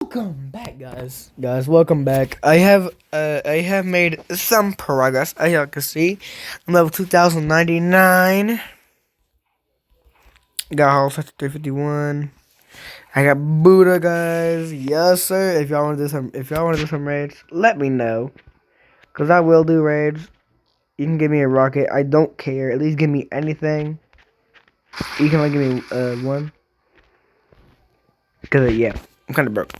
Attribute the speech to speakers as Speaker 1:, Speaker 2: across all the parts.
Speaker 1: Welcome back, guys. Guys, welcome back. I have made some progress. As y'all can see, I'm level 2099. Got Hall Sector 351. I got Buddha, guys. Yes, sir. If y'all want to do some raids, let me know, cause I will do raids. You can give me a rocket. I don't care. At least give me anything. You can only give me one. Cause yeah, I'm kind of broke.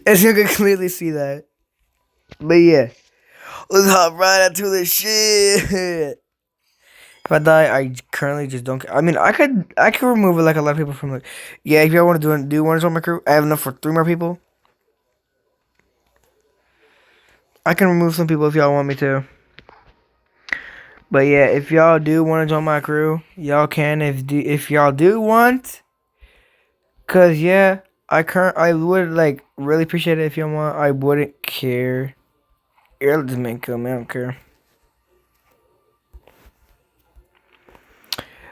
Speaker 1: As you can clearly see that. But yeah. Let's hop right into the shit. If I die, I currently just don't care. I mean, I could remove it like a lot of people from like, yeah. If y'all want to do one on my crew, I have enough for 3 more people. I can remove some people if y'all want me to. But yeah, if y'all do want to join my crew, y'all can. If y'all do want, cause yeah, I would like really appreciate it if y'all want. I wouldn't care. Yeah, let this man kill me. I don't care.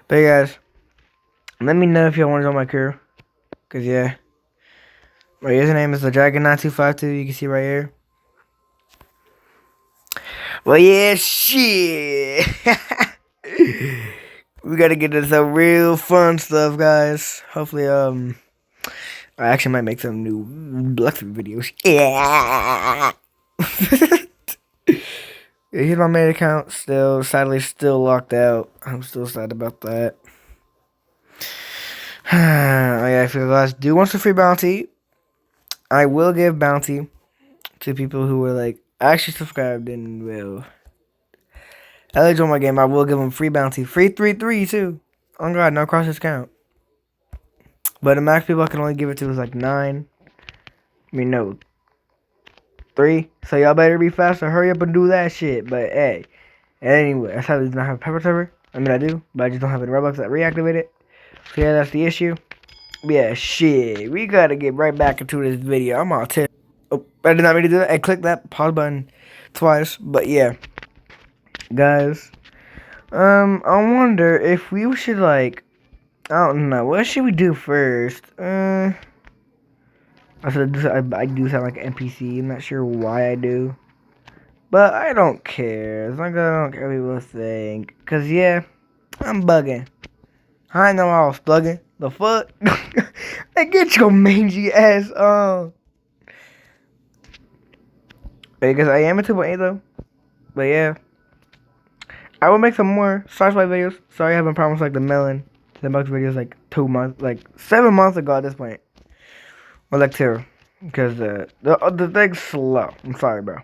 Speaker 1: But yeah, guys, let me know if y'all want to join my crew. Cause yeah. My username is the Dragon 9252. You can see right here. Well, yeah, shit. We gotta get into some real fun stuff, guys. Hopefully, I actually might make some new Blackford videos. Yeah. Here's my main account. Sadly, still locked out. I'm still sad about that. Oh yeah, if you guys do want some free bounty, I will give bounty to people who were like actually subscribed and will. I like join my game. I will give them free bounty, free 3-3 too. Oh god, no cross discount. But the max people I can only give it to is like 9. I mean no, 3. So y'all better be faster. Hurry up and do that shit. But hey, anyway, I sadly do not have a pepper server. I mean I do, but I just don't have any Robux that reactivate it. So yeah, that's the issue. Yeah, shit. We gotta get right back into this video. I'm on tip. Oh, I did not mean to do that. I clicked that pause button twice. But yeah, guys. I wonder if we should like, I don't know, what should we do first? I do sound like an NPC. I'm not sure why I do, but I don't care. As long as I don't care what people think. Cause yeah, I'm bugging. I know I was bugging. The fuck? Hey, get your mangy ass on. Because I am a 2.8 though. But yeah, I will make some more Star Spy videos. Sorry, I haven't promised like the melon. The Bucks videos like 2 months, like 7 months ago at this point. Or like 2. Because the thing's slow. I'm sorry, bro.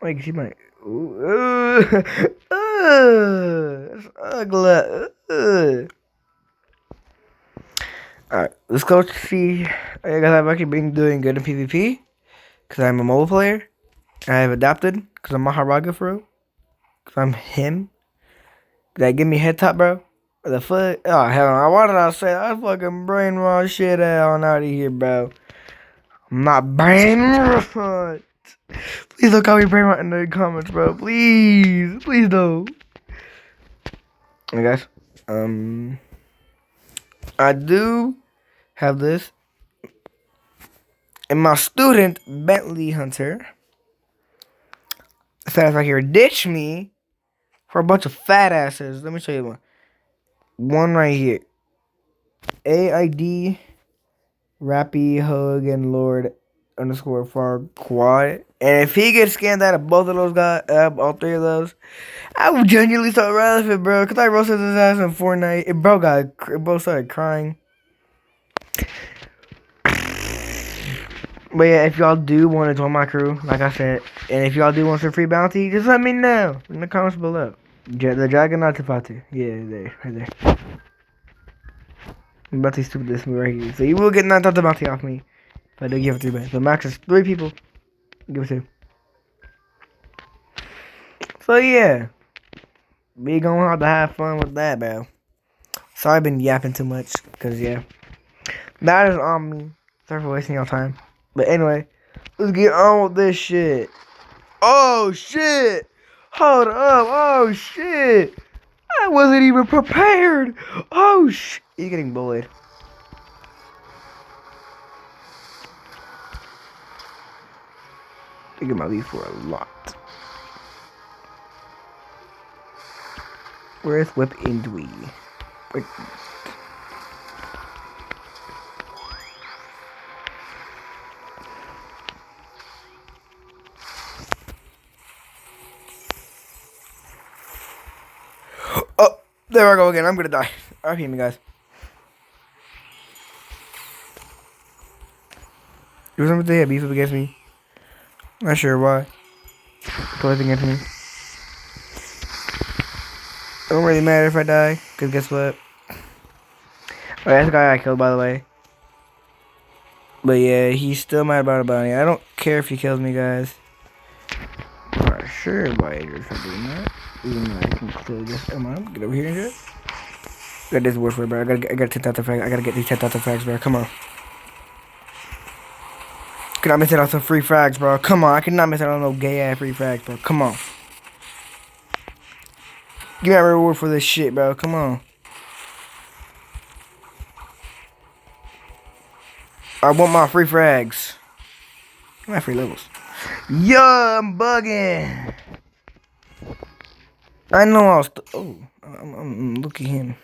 Speaker 1: Like, see my. Ooh, it's ugly. Alright, let's go see. I guess I've actually been doing good in PvP. Because I'm a mobile player. I have adapted. Because I'm Maharaga for real. Because I'm him. Did that give me head top, bro? What the fuck? Oh, hell no. Why did I say that? I fucking brainwash shit on out of here, bro. I'm not brainwashed. Please don't call me brainwashed in the comments, bro. Please. Please don't. Hey, guys. I do have this. And my student, Bentley Hunter, says right here, ditch me for a bunch of fat asses. Let me show you one. One right here. AID Rappy Hogan Lord underscore far quad. And if he gets scanned out of both of those guys, all 3 of those, I would genuinely start laughing, bro. Cause I roasted his ass in Fortnite. Bro started crying. But yeah, if y'all do want to join my crew, like I said, and if y'all do want some free bounty, just let me know in the comments below. The Dragon not to party. Yeah, there, right there. I'm about to stupid this move right here. So you will get 9,000 bounty off me if I do give it 3 bands. The max is 3 people. Give it 2. So yeah, we gonna have to have fun with that, bro. Sorry I've been yapping too much, cause yeah, that is on me. Sorry for wasting your time. But anyway, let's get on with this shit. Oh shit! Hold up! Oh shit! I wasn't even prepared. Oh shit! He's getting bullied. They get my lead for a lot. Where's Whip Indui? Wait. Oh, there I go again. I'm gonna die. RP me, guys. Do something they have beef up against me. Not sure why. Collecting against me. It don't really matter if I die, cause guess what? Oh, that's the guy I killed, by the way. But yeah, he's still mad about a bounty. I don't care if he kills me, guys. Alright, sure, by Adrian for doing that. Even though I can clearly just come on, get over here and do it. Got this word for it, bro. I gotta 10,000 frags. I gotta get these 10,000 frags, bro. Come on. Could not miss out on some free frags, bro. Come on, I cannot miss out on no gay ass free frags, bro. Come on. Give me a reward for this shit, bro. Come on. I want my free frags. My free levels. Yo, I'm bugging. I know I was. Oh, look at him.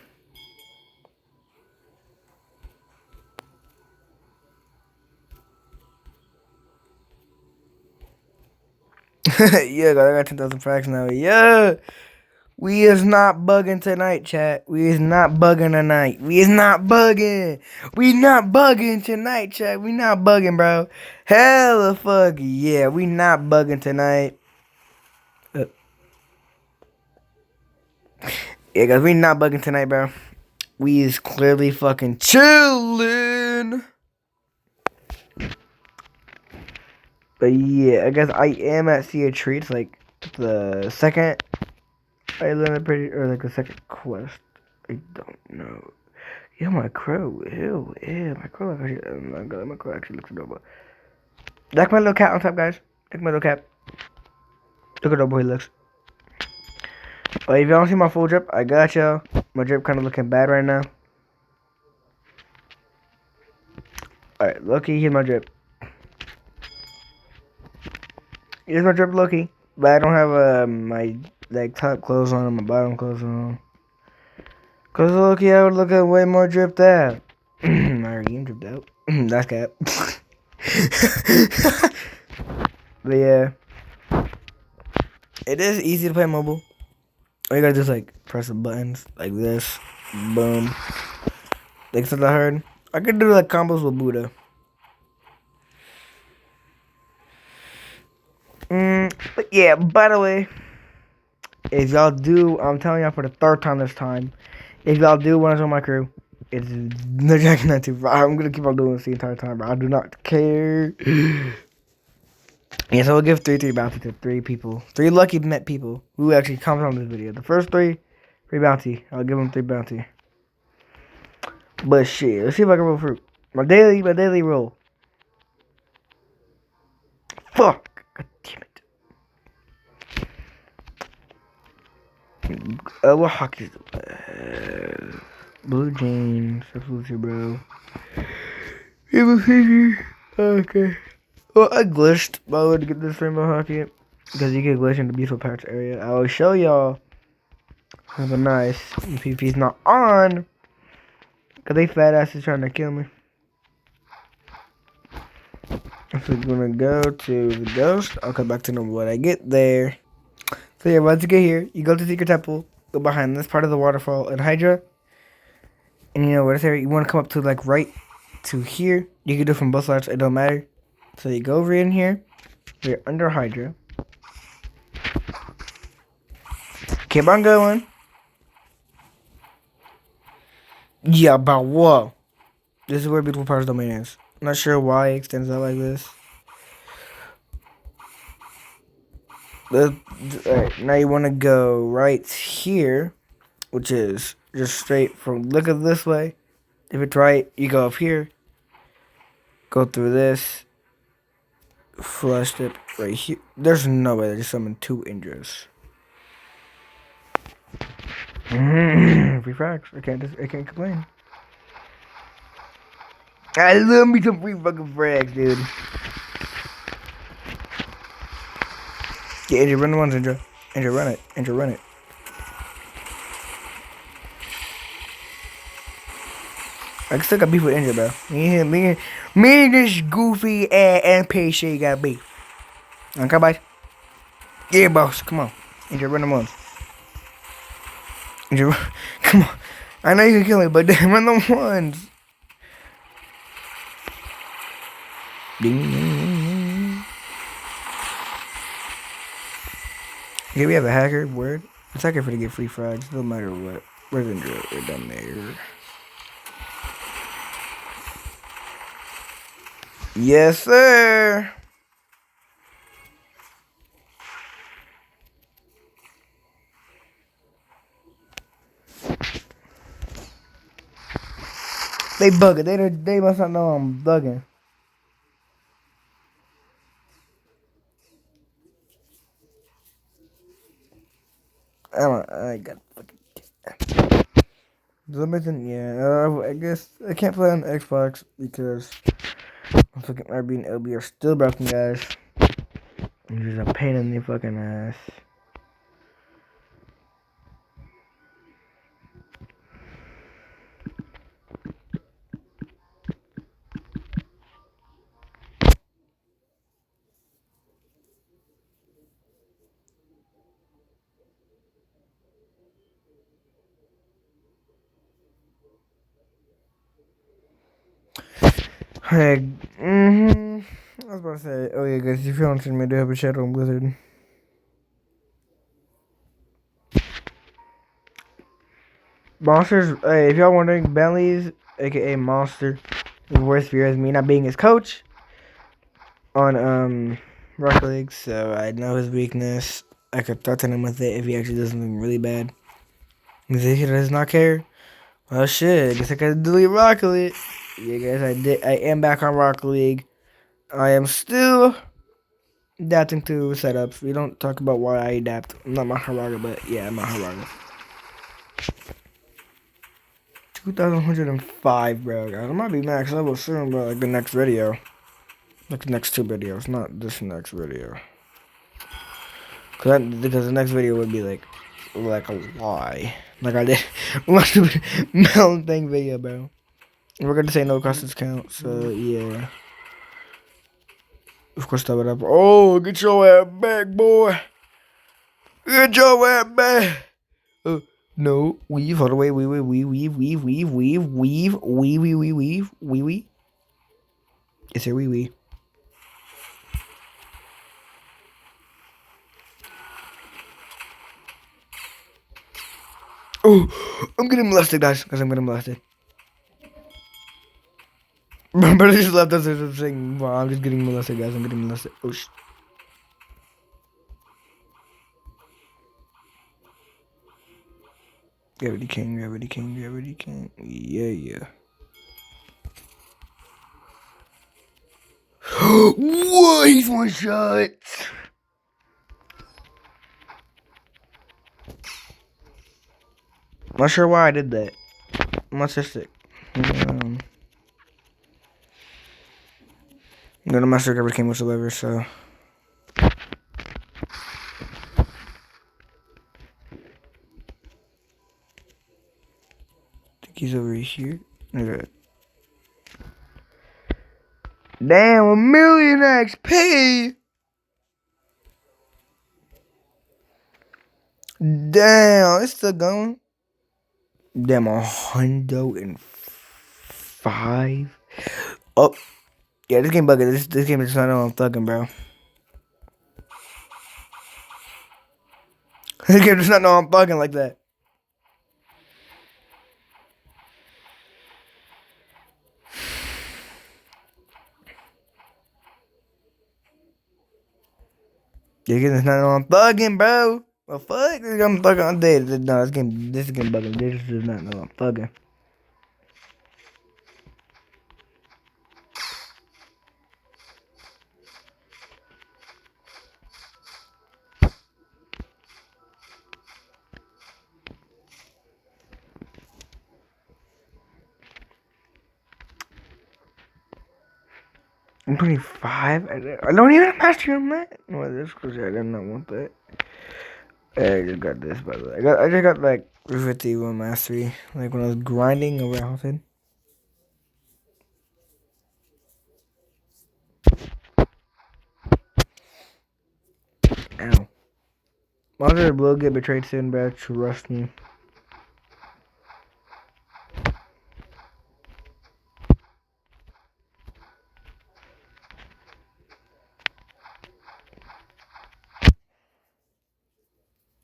Speaker 1: Yeah, I got 10,000 frags now. Yeah. We is not bugging tonight, chat. We is not bugging tonight. We is not bugging. We not bugging tonight, chat. We not bugging, bro. Hella fuck yeah. We not bugging tonight. Yeah, guys, we not bugging tonight, bro. We is clearly fucking chilling. But yeah, I guess I am at Sea of Treats, like the second island, or like the second quest. I don't know. Yeah, my crow. Ew, my crow actually. Oh my god, my crow actually looks adorable. Like my little cat on top, guys. Like my little cat. Look at how boy he looks. But if y'all don't see my full drip, I got y'all. My drip kind of looking bad right now. Alright, Loki, here's my drip. Here's my drip, Loki. But I don't have my like top clothes on and my bottom clothes on. Cause Loki, I would look at way more dripped out. I already am dripped out. That's cap. But yeah, it is easy to play mobile. All you gotta do is like press the buttons like this, boom. Like something I heard. I could do like combos with Buddha. But yeah, by the way, if y'all do, I'm telling y'all for the third time this time, if y'all do want to join my crew, it's no Jack 92. I'm gonna keep on doing this the entire time, bro. I do not care. Yeah, so we'll give 3 bounty to 3 people. 3 lucky met people who actually comment on this video. The first 3, free bounty. I'll give them 3 bounty. But shit, let's see if I can roll fruit. My daily roll. Fuck. God damn it. What hockey is it? Blue James. Absolutely, bro. Okay. Well, I glitched by the way to get this rainbow hockey. Because you can glitch in the beautiful patch area. I will show y'all. Have a nice. PvP's not on. Because they fat asses trying to kill me. So we're gonna go to the ghost. I'll come back to normal when I get there. So yeah, once you get here, you go to Secret Temple, go behind this part of the waterfall in Hydra. And you know what I say, you wanna come up to like right to here. You can do it from both sides, it don't matter. So you go over in here, you're under Hydra. Keep on going. Yeah, about what? This is where Beautiful Powers Domain is. Not sure why it extends out like this. Alright, now you want to go right here, which is just straight from, look at this way. If it's right, you go up here, go through this, flush it right here. There's no way they just summoned 2 Indras. Free frags. I can't complain. I love me some free fucking frags, dude. Yeah, Andrew, run the ones, Andrew. Andrew, run it. Andrew, run it. I still got beef with Andrew, bro. Me and this goofy and patient got beef. Okay, bye. Yeah, boss. Come on. Andrew, run the ones. Andrew, come on. I know you can kill me, but damn, run the ones. Ding, ding, ding, ding. Yeah, we have a hacker. Word. It's hacker for to get free frags. No matter what. Where's Andrew? It doesn't matter. Yes, sir. They bugging. They must not know I'm bugging. I got fucking. Limited, yeah. I guess I can't play on Xbox because I'm fucking RB and LB are still broken, guys. I'm just a pain in the fucking ass. Hey, I was about to say, oh yeah, guys, if you want to me, do have a Shadow and Blizzard. Monsters, hey, if y'all wondering, Bentley's, aka Monster, his worst fear is me not being his coach on Rocket League, so I know his weakness. I could threaten him with it if he actually does something really bad. If he does not care, well shit, I guess I gotta delete Rocket League. Yeah guys, I am back on Rocket League. I am still adapting to setups. We don't talk about why I adapt. I'm not Maharaga, but yeah, I'm Maharaga. 2,105, bro. Guys, I might be max level soon, bro. Like the next video. Like the next two videos, not this next video. Because the next video would be like a lie. Like I did my stupid melon thing video, bro. We're gonna say no cost discount, so yeah. Of course, that would up. Oh, get your ass back, boy. Get your ass back. No, weave. Hold on, wait, weave. Yes, sir, wee. Oh, I'm getting molested, guys. Guys, I'm getting molested. But I just left us saying, wow, I'm just getting molested, guys. I'm getting molested. Oh, shit. Gravity King. Yeah. Whoa, he's one shot. Not sure why I did that. I'm autistic. I'm gonna master Gravity King whatsoever, so. I think he's over here. Okay. Damn, 1,000,000 XP! Damn, it's still going. Damn, 105. Oh, yeah, this game bugging. This game is not know I'm thugging, bro. This game does not know I'm thugging like that. This game does not know I'm thugging, bro. Well, fuck, this game I'm thugging. I'm dead. No, this game bugging. This does not know I'm thugging. I'm 25. I don't even have mastery on that. No, this because I did not want that. I just got this by the way. I just got like 51 mastery. Like when I was grinding around it. Ow. Monster will get betrayed soon, but trust me.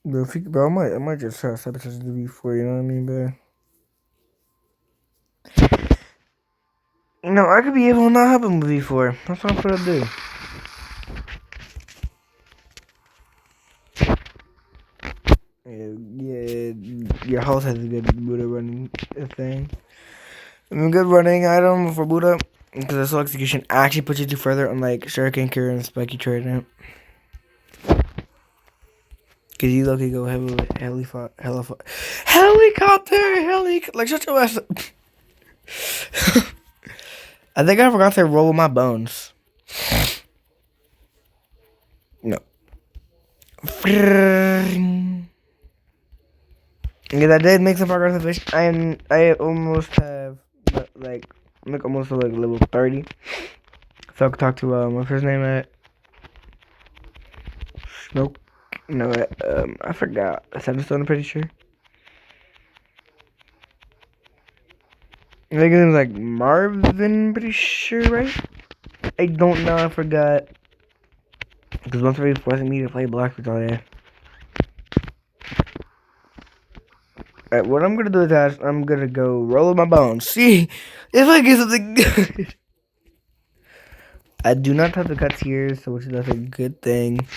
Speaker 1: Bro, bro, I might just try to sabotage the V4, you know what I mean, bro? No, I could be able to not have him with V4. That's what I'm gonna do. Yeah, your house has a good Buddha running thing. I mean, good running item for Buddha. Because the slow execution actually puts you through further, unlike Shuriken, Cure, and Spiky Trident. Because you lucky go helicopter, like shut your ass up. I think I forgot to roll my bones. No. Because I did make some progress with fish. I almost have like almost like level 30. So I could talk to what's his name at Smoke. No, I forgot. Sandstone, I'm pretty sure. I think his name's like Marvin, pretty sure, right? I don't know, I forgot. Because once they forcing me to play Black with all that. Alright, what I'm gonna do is I'm gonna go roll my bones. See if I get something good. I do not have to cut tears, so which is a good thing.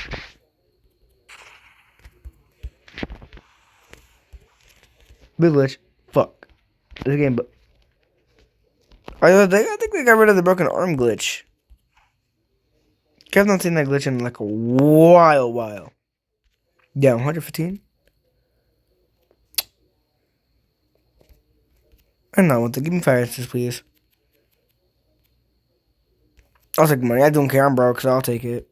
Speaker 1: Big glitch. Fuck. This game, but I think they got rid of the broken arm glitch. I've not seen that glitch in like a while. Yeah, 115. I don't know what to give me fire assist, please. I'll take money. I don't care. I'm broke, so I'll take it.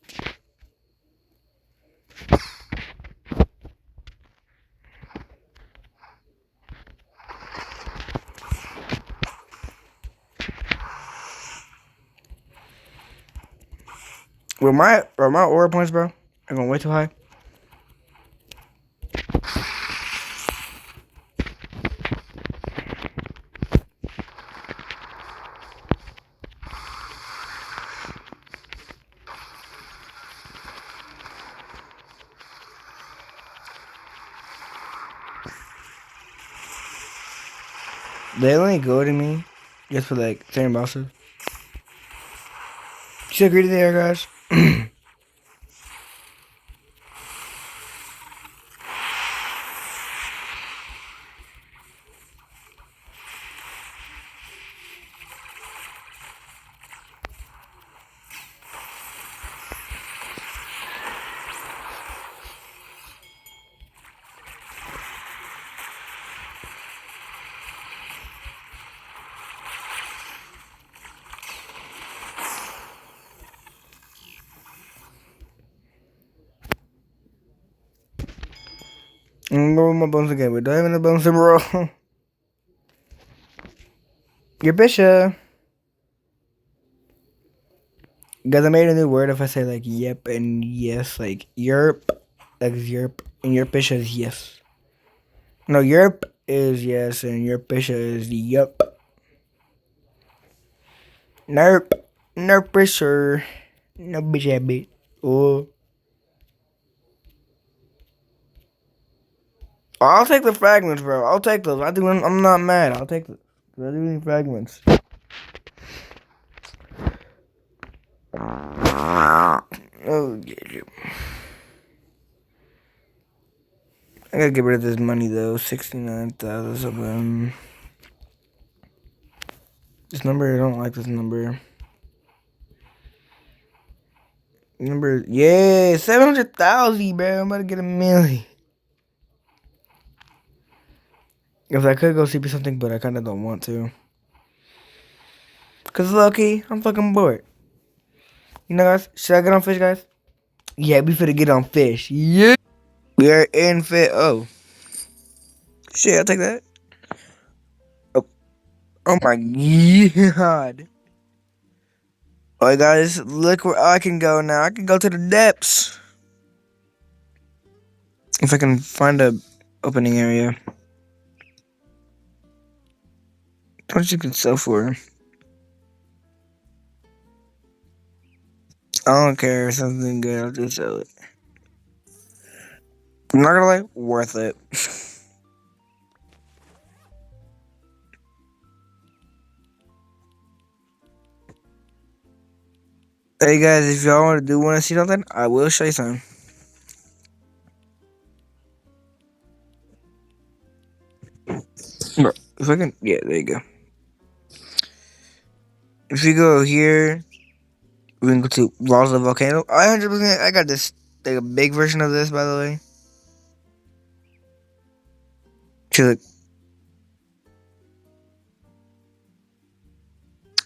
Speaker 1: With my aura points, bro, I'm going way too high. They only go to me just for like certain bosses. You should agree to there, guys. I'm going with my bones again. We're diving the bones and roll. Your bishop. Guys, I made a new word if I say like yep and yes, like yerp, like yerp, and your bishop is yes. No, yerp is yes, and your bishop is yup. Nerp, nerp, sir. No bishop. Oh. I'll take the fragments, bro. I'll take those. I'm not mad. I'll take the. I do need fragments. Oh, yeah. I gotta get rid of this money though. 69,000 something. This number, I don't like this number. Number, yeah, 700,000, bro. I'm about to get a million. If I could go CP something, but I kind of don't want to. Cause low-key, I'm fucking bored. You know, guys, should I get on fish, guys? Yeah, we finna get on fish. Yeah. We are in fit. Oh, shit, I'll take that. Oh, oh my god. Alright, guys, look where I can go now. I can go to the depths. If I can find a opening area. How much you can sell for? I don't care if something good, I'll just sell it. I'm not gonna lie, worth it. Hey guys, if y'all want to see something, I will show you something. Bro, if I can, yeah, there you go. If you go here, we can go to Walls of the Volcano. I 100%, I got this, like a big version of this, by the way. To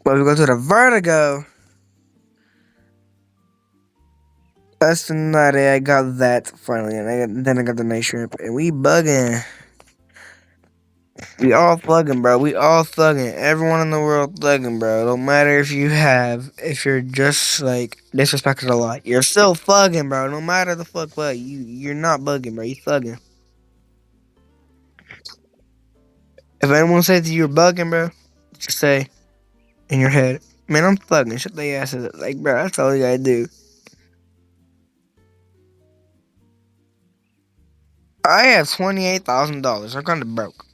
Speaker 1: but we go to the Vertigo. That's not it. I got that finally, and then I got the night shrimp, and we bugging. We all thugging, bro. We all thugging. Everyone in the world thugging, bro. Don't matter if you're just like disrespected a lot. You're still thugging, bro. No matter the fuck what, you're not bugging, bro. You thugging. If anyone says that you're bugging, bro, just say in your head, man, I'm thugging. Shut their asses up. Like, bro, that's all you gotta do. I have $28,000. I'm kind of broke.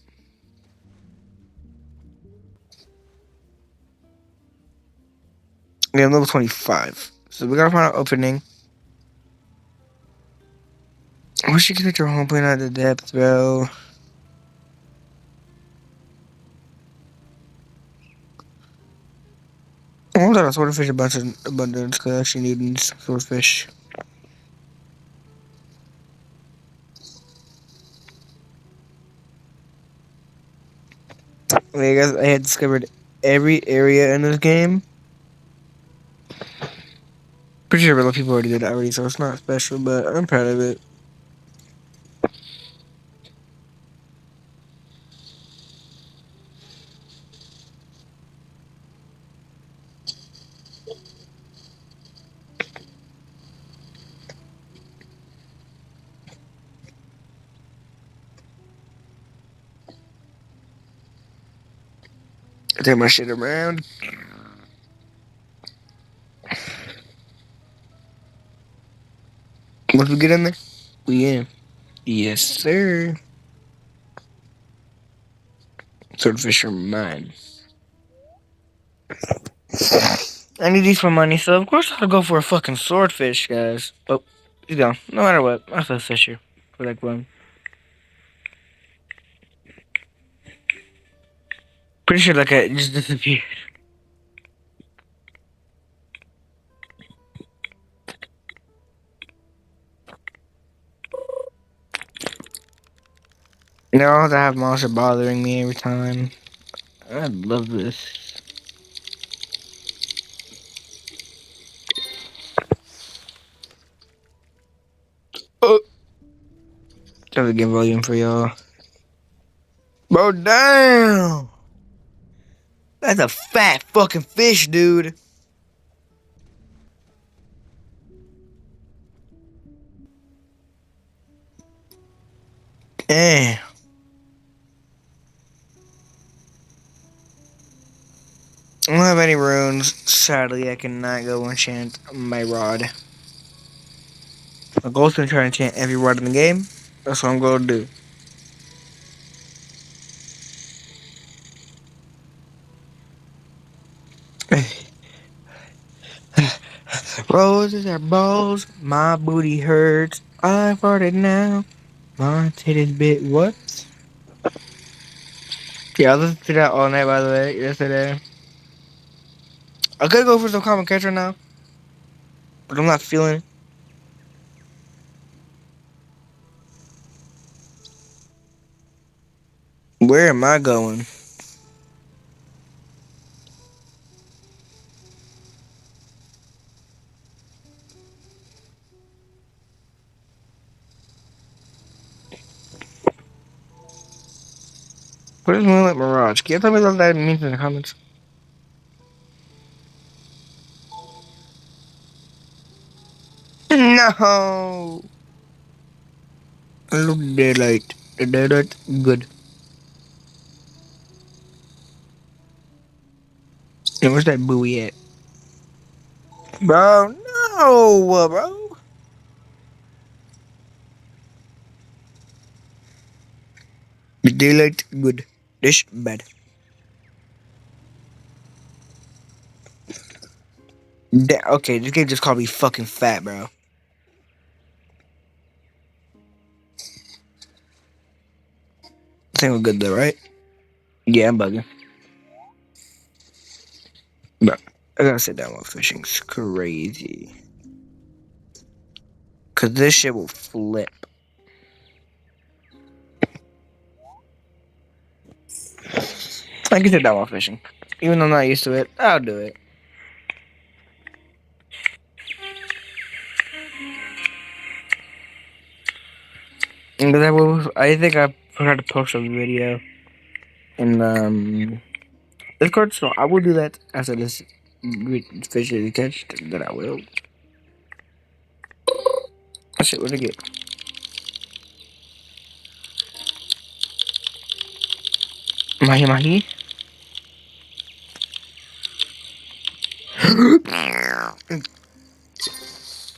Speaker 1: Yeah, I'm level 25. So we gotta find an opening. I wish you could hit your home plane at the depth, bro. I wonder if swordfish abundance because I actually need swordfish. Okay, guys, I had discovered every area in this game. Pretty sure a lot of people already did it already, so it's not special, but I'm proud of it. I take my shit around. Once we get in there, we in. Yes, sir. Swordfish are mine. I need these for money, so of course I'll go for a fucking swordfish, guys. Oh, he's gone. No matter what, I'll still fish here for like one. Pretty sure like I just disappeared. Now I have monster bothering me every time. I love this. Oh, try to get volume for y'all. Bro, damn! That's a fat fucking fish, dude. Damn. I don't have any runes. Sadly, I cannot go enchant my rod. My goal is to try to enchant every rod in the game. That's what I'm going to do. Roses are balls. My booty hurts. I farted now. My titties bit what? Yeah, I listened to that all night, by the way, yesterday. I could go for some common catcher now, but I'm not feeling it. Where am I going? What is Moonlit Mirage? Can you tell me what that means in the comments? No! Look, daylight. Daylight, good. And where's that buoy at? Bro, no, bro. Daylight, good. This, bad. Okay, this game just called me fucking fat, bro. I think we're good though, right? Yeah, I'm bugging. Bro, I gotta sit down while fishing's crazy. Cause this shit will flip. I can sit down while fishing. Even though I'm not used to it, I'll do it. I think I forgot to post a video in Discord, so I will do that after this fish is catched. That I will. Oh shit, where'd it get? Mahi mahi.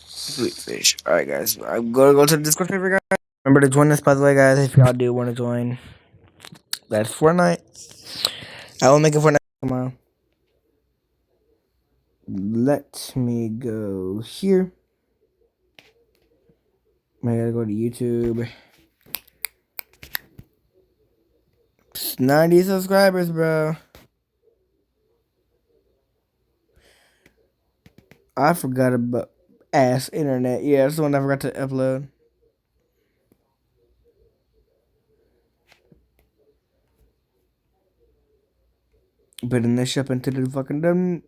Speaker 1: Sweet fish. Alright, guys. I'm gonna go to the Discord server, guys. Remember to join us, by the way, guys, if y'all do want to join. That's Fortnite. I will make it Fortnite tomorrow. Let me go here. I gotta go to YouTube. 90 subscribers, bro. I forgot about ass internet. Yeah, that's the one I forgot to upload. Putting this up into the fucking dumb.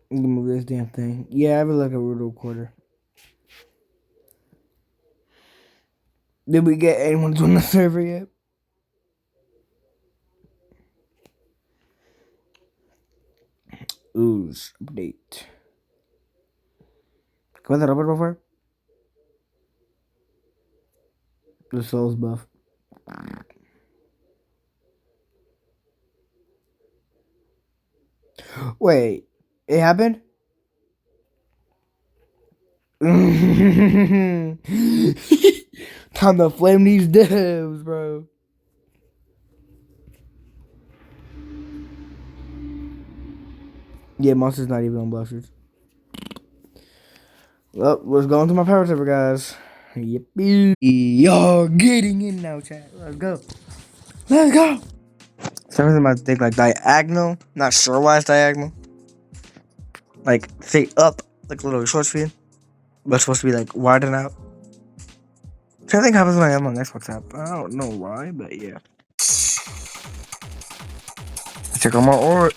Speaker 1: Move this damn thing. Yeah, I have like a real recorder. Did we get anyone on the server yet? Ooze update. Come on, Robert buffer. The souls buff. Wait, it happened? Time to flame these devs, bro. Yeah, monster's not even on blasters. Well, let's go into my power server, guys. Yippee. You're getting in now, chat. Let's go. Let's go. Sometimes I might think like diagonal. Not sure why it's diagonal. Like, say up, like a little short speed. But it's supposed to be like widen out. Same thing happens when I am on Xbox app. I don't know why, but yeah. Check out my orb.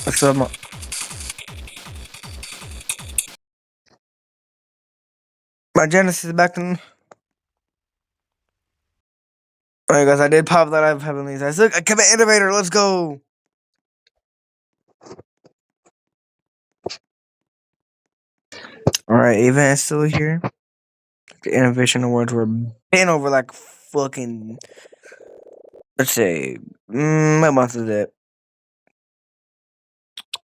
Speaker 1: Except my Genesis is back in. Alright, guys, I did pop that I have Heavenly's. I said, I kept an innovator. Let's go. Alright, Ava is still here. The innovation awards were been over like fucking. Let's say, what month is it?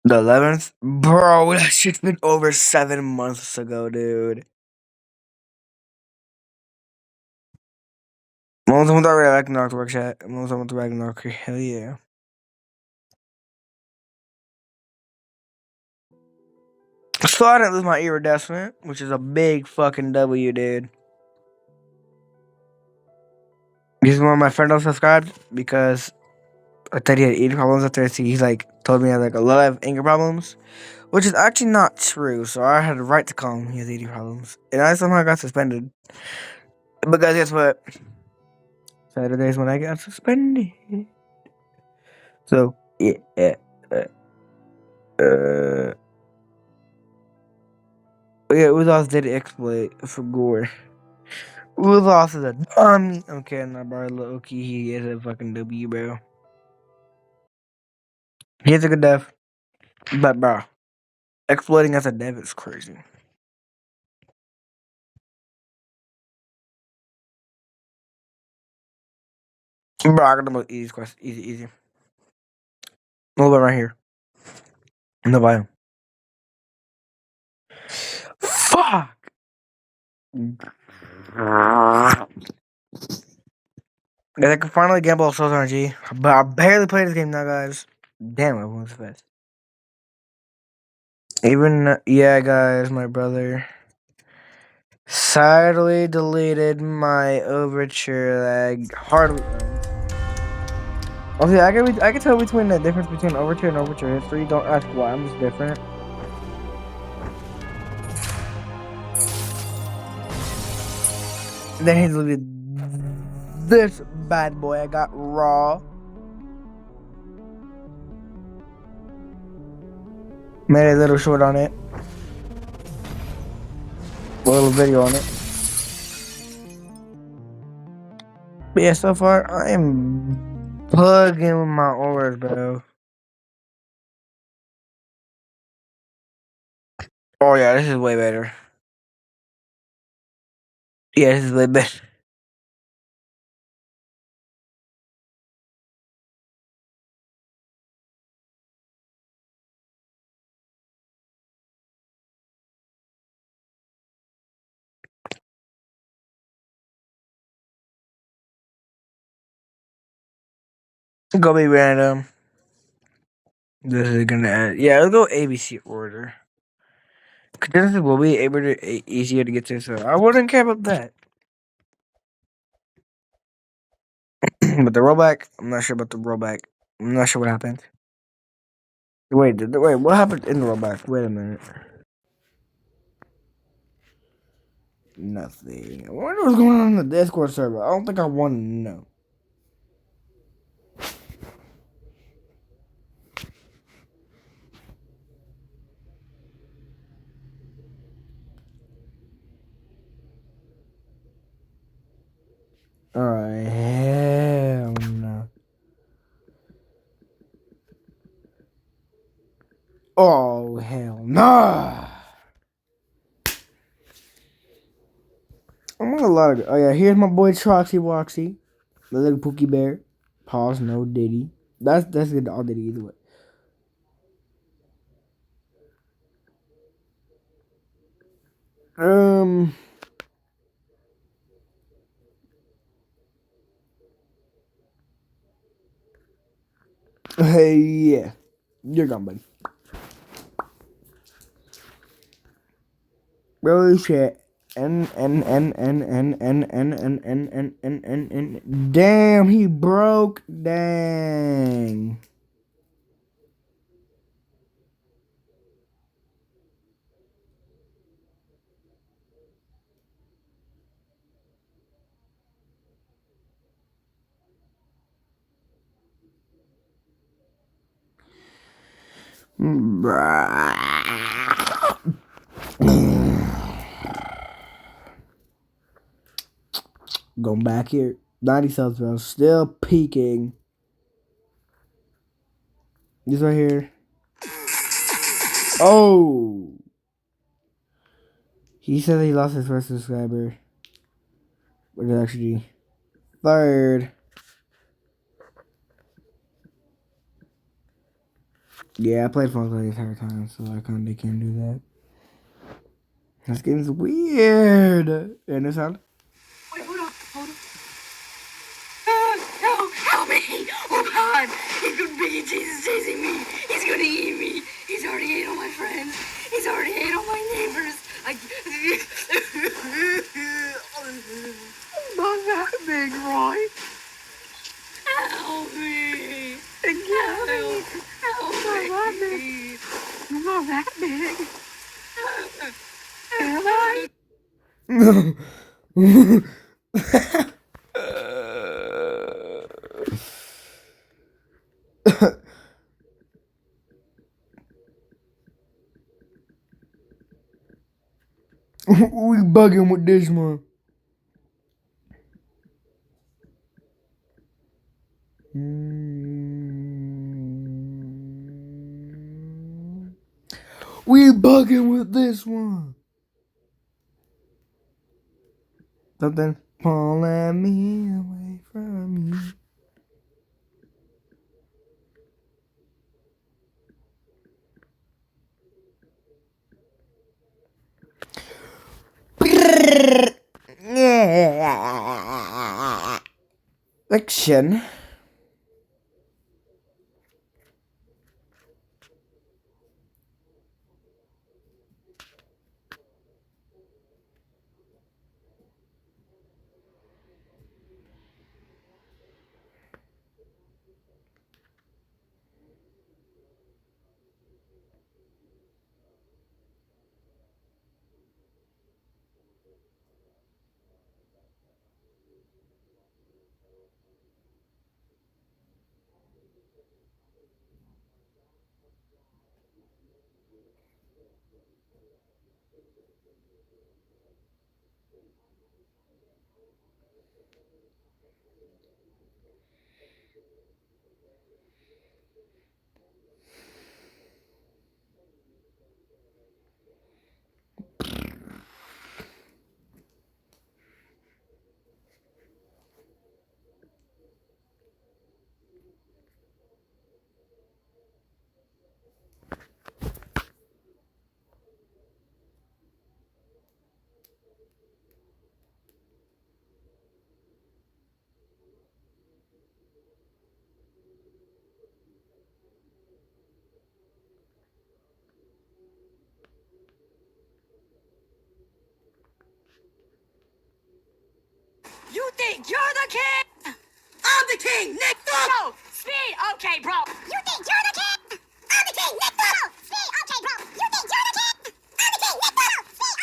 Speaker 1: The 11th? Bro, that shit's been over 7 months ago, dude. Most of the Ragnarok work chat. Most of the Ragnarok. Hell yeah. So I didn't lose my iridescent, which is a big fucking W, dude. This is one of my friends subscribed because I thought he had eating problems after he's like told me I had like a lot of anger problems, which is actually not true. So I had a right to call him he has eating problems, and I somehow got suspended. Because guess what? Saturdays when I got suspended. So yeah, uh, yeah, Uzos did exploit for Gore. Uzos is a dummy. Okay, now bro, low key, he is a fucking W, bro. He's a good dev, but bro, exploiting as a dev is crazy. Bro, I got the most easy question. Easy. A little bit right here. In the bio. Fuck! Guys, I can finally gamble Souls RNG, but I barely play this game now, guys. Damn, I went fast. Even, yeah, guys, my brother sadly deleted my Overture lag. Hardly. Okay, I can tell between the difference between Overture and Overture history. Don't ask why, I'm just different. Then he deleted this bad boy. I got raw. Made a little short on it. A little video on it. But yeah, so far I am bugging with my auras, bro. Oh yeah, this is way better. Yeah, this is way better. It's gonna be random. This is gonna end. Yeah, let's go ABC order. Cause this will be able to easier to get to, so I wouldn't care about that. But the rollback, I'm not sure about the rollback. I'm not sure what happened. Wait, wait, what happened in the rollback? Wait a minute. Nothing. I wonder what's going on in the Discord server. I don't think I want to know. Alright, hell no. Oh, hell no. I'm gonna lot of. Oh, yeah, here's my boy Troxy Woxy. The little Pookie Bear. Pause, no Diddy. That's good, all Diddy either way. Um. Hey, yeah. You're gone, buddy. Bro, shit. N. Damn, he broke. Dang. Going back here. 90 subs, bro. Still peaking. This right here. Oh. He said he lost his first subscriber. But it's actually third. Yeah, I played Fortnite the entire time, so I kinda can't do that. This game's weird. And it sound.
Speaker 2: Wait, hold up. No, help me! Oh God, he's gonna be Jesus chasing me. He's gonna eat me. He's already ate all my friends. He's already ate all my neighbors. Not that big, Roy. Help me! You're not that big. Am I?
Speaker 1: We bugging with this one. We bugging with this one. Something pulling me away from you. Action.
Speaker 2: You think you're the king? I'm the king, Nick Bro! Speed! Okay, bro. You think you're the king? I'm the king, Nick Bro! Speed! Okay, bro. You think you're the king? I'm the king, Nick Bro! Speed!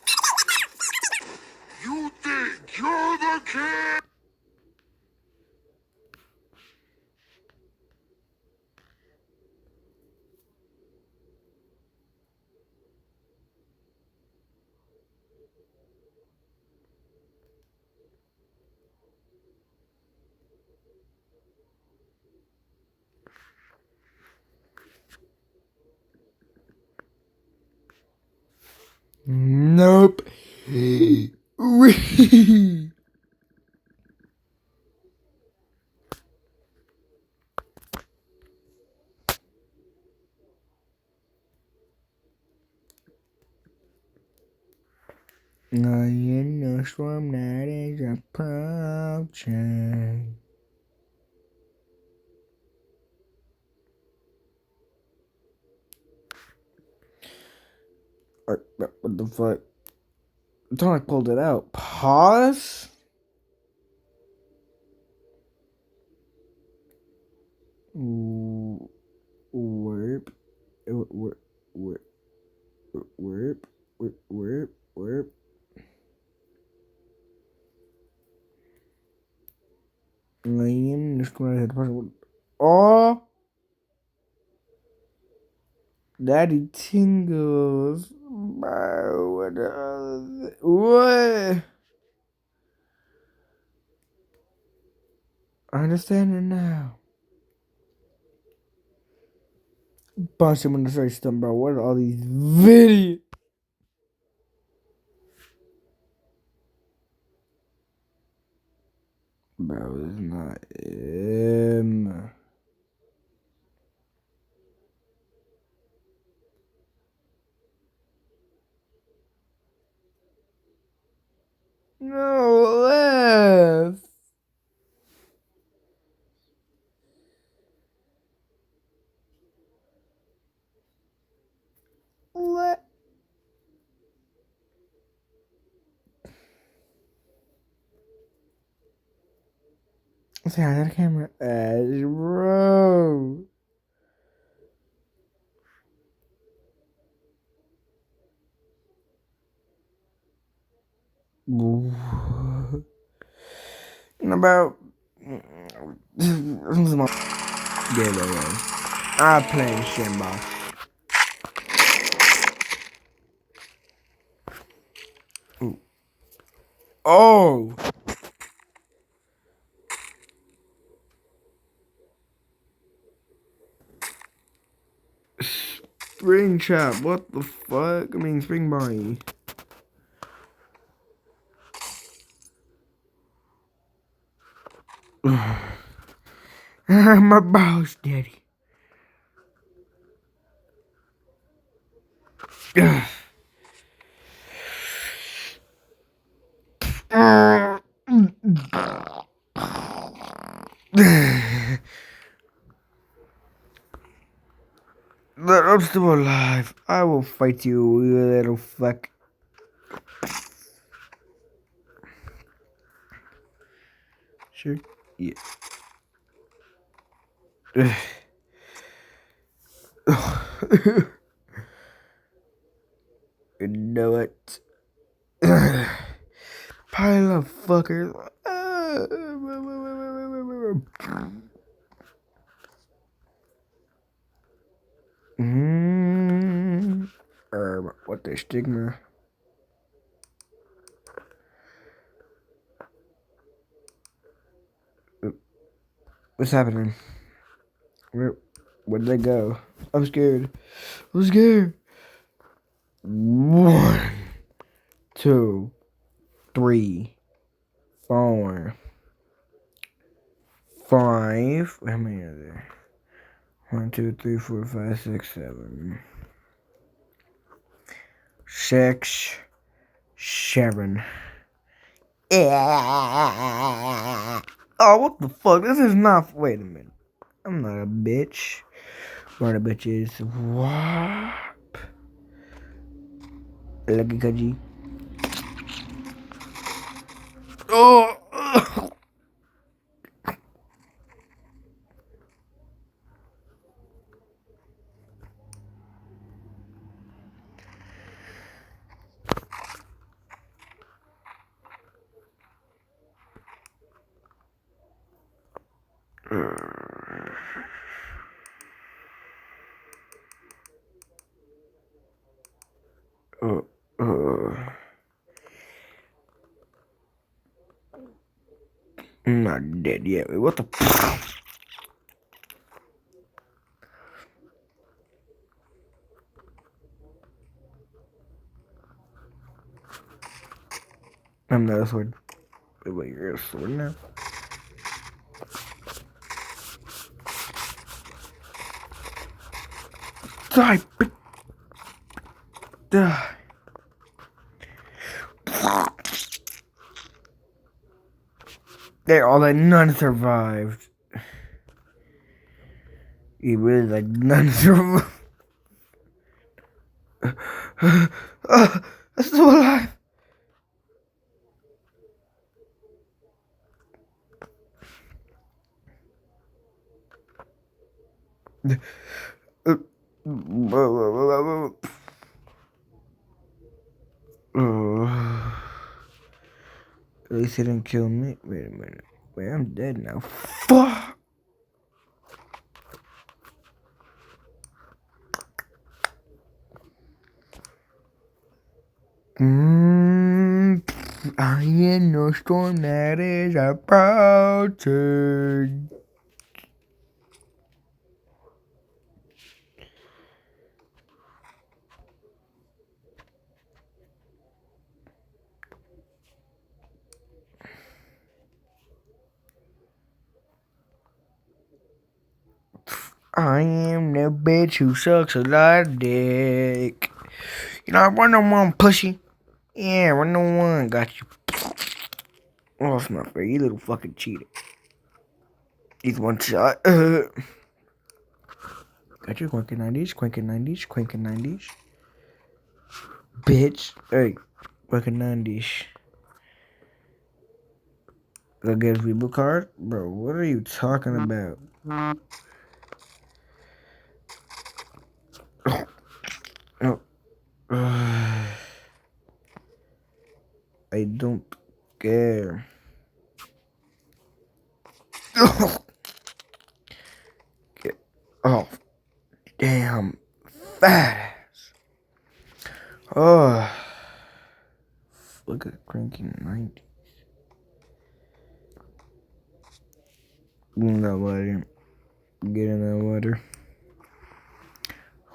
Speaker 2: Okay, bro.
Speaker 3: You think you're the king?
Speaker 1: Nope. I in the storm that is approaching. What the fuck? I thought I pulled it out. Pause? Warp. Warp. Warp. Warp. Warp. Warp. I am the storm that is approaching. Oh! Daddy tingles. What? What? I understand it now. Punch him in the face, bro. What are all these videos? Bro, it's not him. No, left. Left. Say hi to the camera. Ash, bro. And about this is my giveaway. I play Shinball. Oh, Spring Trap. What the fuck? I mean, Spring Bonnie. My balls, daddy. But I'm still alive. I will fight you, you little fuck. Sure. Yeah. You know it. Pile of fuckers. What the stigma? What's happening? Where'd they go? I'm scared. I'm scared. 1, 2, 3, 4, 5. How many are there? 1, 2, 3, 4, 5, 6, 7. 6, 7. Oh, what the fuck? This is not. Wait a minute. I'm not a bitch. What a bitch is. What? Lucky Kaji. Oh! I'm not dead yet. Wait, what the? I'm not a sword. Wait, you're a sword now? Die, bitch. Die. They're all like none survived. You really like none survived. I'm still alive. At least he didn't kill me. Wait a minute. Wait, I'm dead now. Fuck. I am no storm that is approaching. I am the bitch who sucks a lot of dick. You know, I run on one pussy. Yeah, run on one. Got you. Oh, it's not fair. You little fucking cheater. He's one shot. Got you, Quinkin 90s, Quinkin 90s, Quinkin 90s. Bitch. Hey, Quinkin 90s. Go get a reboot card? Bro, what are you talking about? No. I don't care. Get off. Damn. Fat ass. Oh. Look at cranking 90. Get in that water. Get in that water.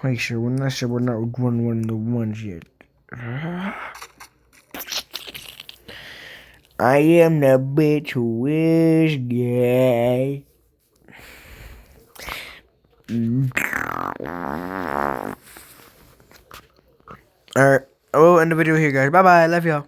Speaker 1: Make sure we're not one of the ones yet. I am the bitch who is gay. Alright, I will end the video here, guys. Bye bye. Love y'all.